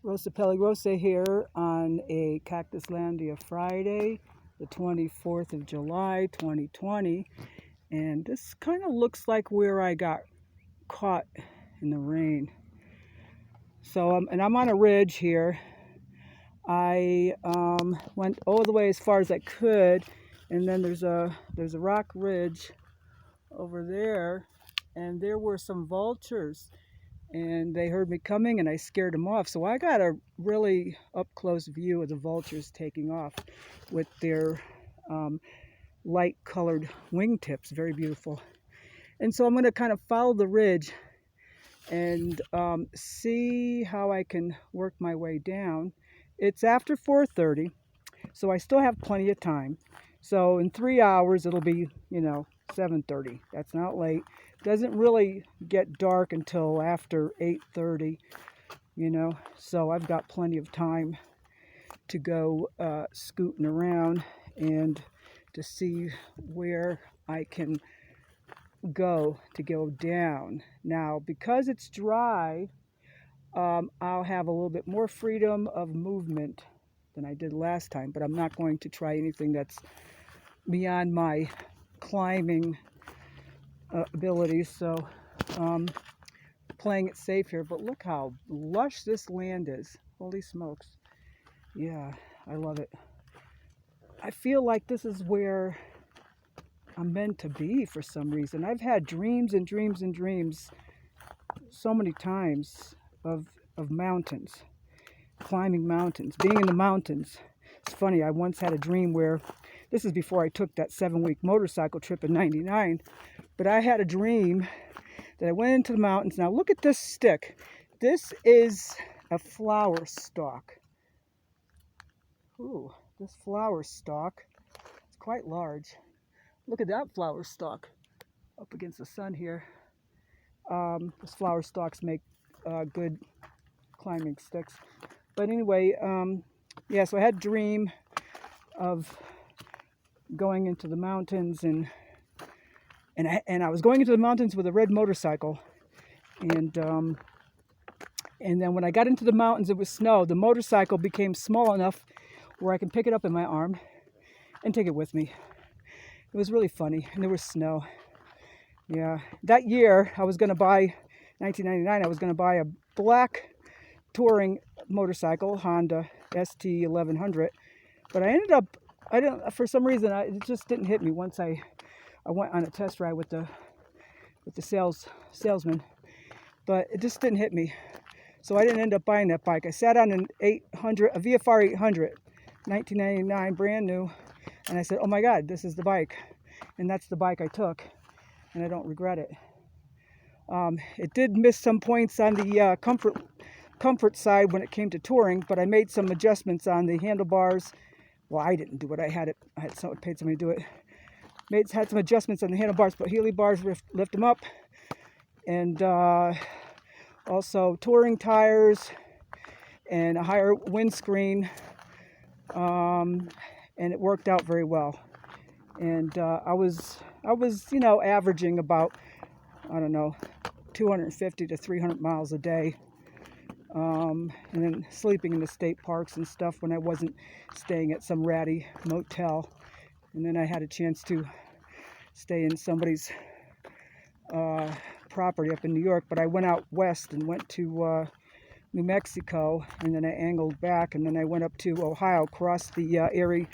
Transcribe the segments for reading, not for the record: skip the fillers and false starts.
Rosa Peligrosa here on a Cactuslandia Friday, the 24th of July, 2020. And this kind of looks like where I got caught in the rain. So, and I'm on a ridge here. I went all the way as far as I could, and then there's a rock ridge over there, and there were some vultures. And they heard me coming and I scared them off. So I got a really up-close view of the vultures taking off with their light-colored wingtips. Very beautiful. And so I'm going to kind of follow the ridge and see how I can work my way down. It's after 4:30, so I still have plenty of time. So in 3 hours, it'll be, 7:30. That's not late. Doesn't really get dark until after 8:30, so I've got plenty of time to go scooting around and to see where I can go to go down. Now, because it's dry, I'll have a little bit more freedom of movement than I did last time, but I'm not going to try anything that's beyond my climbing abilities, so playing it safe here. But look how lush this land is. Holy smokes. Yeah, I love it. I feel like this is where I'm meant to be for some reason. I've had dreams and dreams and dreams so many times of mountains, climbing mountains, being in the mountains. It's funny, I once had a dream where, this is before I took that 7-week motorcycle trip in '99, but I had a dream that I went into the mountains. Now look at this stick. This is a flower stalk. Ooh, this flower stalk is quite large. Look at that flower stalk up against the sun here. Those flower stalks make good climbing sticks. But anyway, yeah, so I had a dream of going into the mountains, and I was going into the mountains with a red motorcycle, and then when I got into the mountains, it was snow. The motorcycle became small enough where I can pick it up in my arm and take it with me. It was really funny, and there was snow. Yeah, that year I was going to buy, 1999, I was going to buy a black touring motorcycle, Honda ST 1100, but I ended up, for some reason, it just didn't hit me once I went on a test ride with the salesman, but it just didn't hit me. So I didn't end up buying that bike. I sat on a VFR 800, 1999, brand new, and I said, oh my God, this is the bike. And that's the bike I took, and I don't regret it. It did miss some points on the comfort side when it came to touring, but I made some adjustments on the handlebars. Well, I didn't do it. I paid somebody to do it. Had some adjustments on the handlebars, but Healy bars, lift them up, and also touring tires and a higher windscreen, and it worked out very well. And I was averaging about, 250 to 300 miles a day, and then sleeping in the state parks and stuff when I wasn't staying at some ratty motel. And then I had a chance to stay in somebody's property up in New York, but I went out west and went to New Mexico, and then I angled back, and then I went up to Ohio, crossed the Erie,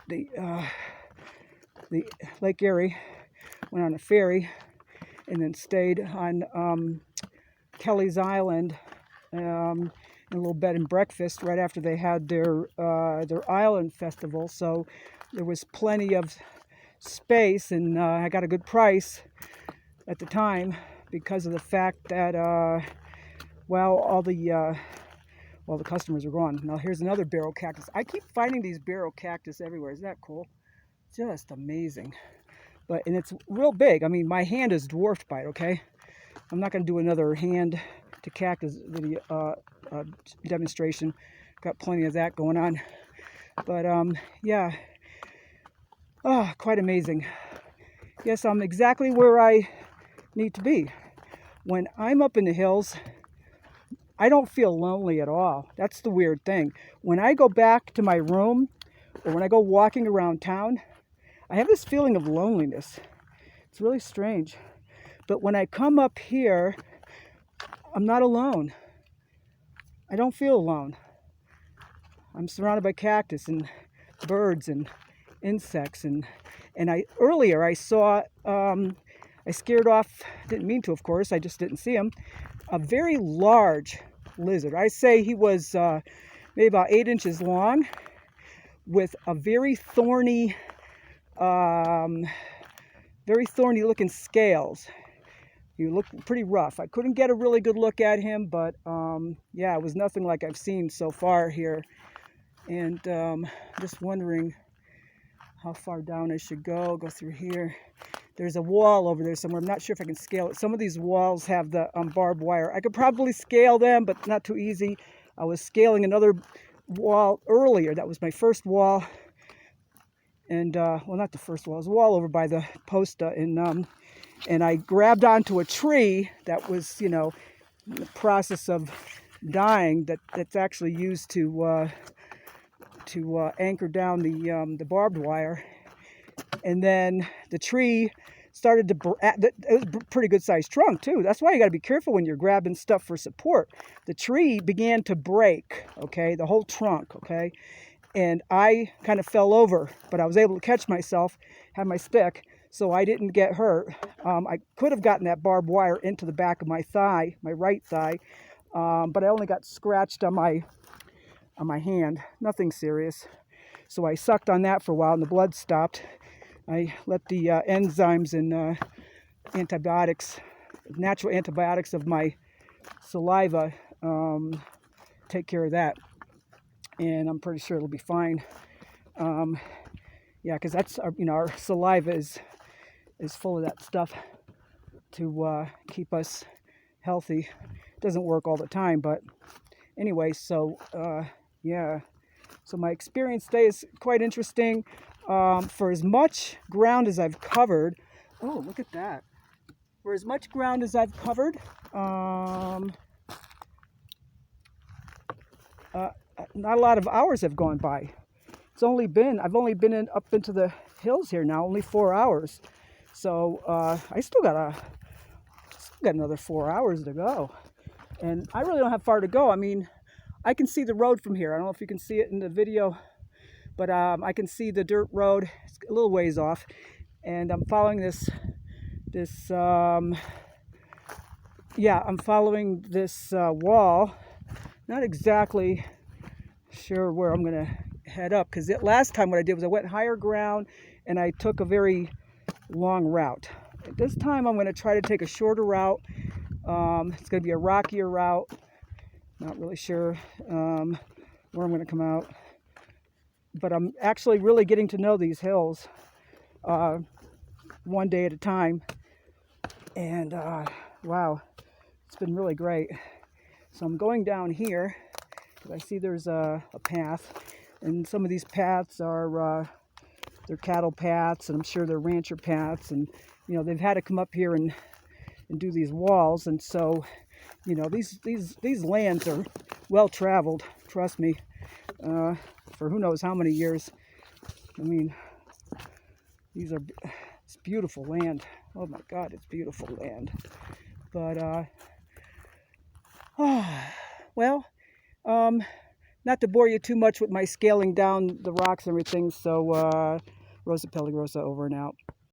the Lake Erie, went on a ferry, and then stayed on Kelly's Island, in a little bed and breakfast right after they had their island festival. So there was plenty of space, and I got a good price at the time because of the fact that all the customers are gone. Now here's another barrel cactus. I keep finding these barrel cactus everywhere. Isn't that cool? Just amazing. And it's real big. I mean, my hand is dwarfed by it, okay? I'm not going to do another hand to cactus video demonstration. Got plenty of that going on. But yeah. Oh, quite amazing. Yes, I'm exactly where I need to be. When I'm up in the hills, I don't feel lonely at all. That's the weird thing. When I go back to my room or when I go walking around town, I have this feeling of loneliness. It's really strange. But when I come up here, I'm not alone. I don't feel alone. I'm surrounded by cactus and birds and insects, and earlier I saw, I scared off, didn't mean to, of course, I just didn't see him, a very large lizard. I say he was maybe about 8 inches long, with a very thorny looking scales. He looked pretty rough. I couldn't get a really good look at him, but yeah, it was nothing like I've seen so far here. And just wondering how far down I should go through here. There's a wall over there somewhere. I'm not sure if I can scale it. Some of these walls have the barbed wire. I could probably scale them, but not too easy. I was scaling another wall earlier. That was my first wall. And, well, not the first wall. It was a wall over by the posta. And I grabbed onto a tree that was, you know, in the process of dying. That's actually used to anchor down the barbed wire. And then the tree started to, it was a pretty good sized trunk too. That's why you got to be careful when you're grabbing stuff for support. The tree began to break, okay, the whole trunk, okay. And I kind of fell over, but I was able to catch myself, had my stick, so I didn't get hurt. I could have gotten that barbed wire into the back of my thigh, my right thigh, but I only got scratched on my hand, nothing serious. So I sucked on that for a while and the blood stopped. I let the enzymes and antibiotics, natural antibiotics of my saliva take care of that. And I'm pretty sure it'll be fine. Yeah, because that's, you know, our saliva is full of that stuff to keep us healthy. It doesn't work all the time, but anyway, so yeah. So my experience today is quite interesting. For as much ground as I've covered, oh, look at that. For as much ground as I've covered, not a lot of hours have gone by. I've only been up into the hills here now, only 4 hours. So I still got another 4 hours to go. And I really don't have far to go. I mean, I can see the road from here. I don't know if you can see it in the video, but I can see the dirt road. It's a little ways off. And I'm following I'm following this wall. Not exactly sure where I'm gonna head up, because last time what I did was I went higher ground and I took a very long route. This time I'm going to try to take a shorter route. It's going to be a rockier route. Not really sure where I'm going to come out, but I'm actually really getting to know these hills one day at a time. And wow, it's been really great. So I'm going down here because I see there's a path, and some of these paths are they're cattle paths, and I'm sure they're rancher paths, and you know, they've had to come up here and do these walls. And so, you know, these lands are well traveled, trust me, for who knows how many years. I mean, it's beautiful land. Oh my God, it's beautiful land. But well, not to bore you too much with my scaling down the rocks and everything. So Rosa Peligrosa over and out.